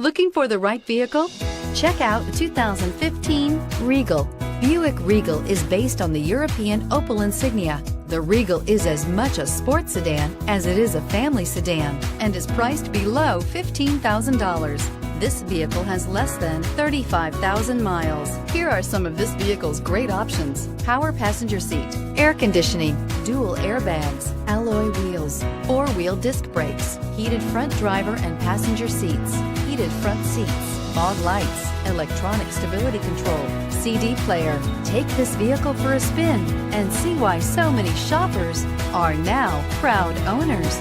Looking for the right vehicle? Check out the 2015 Regal. Buick Regal is based on the European Opel Insignia. The Regal is as much a sports sedan as it is a family sedan and is priced below $15,000. This vehicle has less than 35,000 miles. Here are some of this vehicle's great options: power passenger seat, air conditioning, dual airbags, alloy wheels, four-wheel disc brakes, heated front driver and passenger seats, heated front seats, fog lights, electronic stability control, CD player. Take this vehicle for a spin and see why so many shoppers are now proud owners.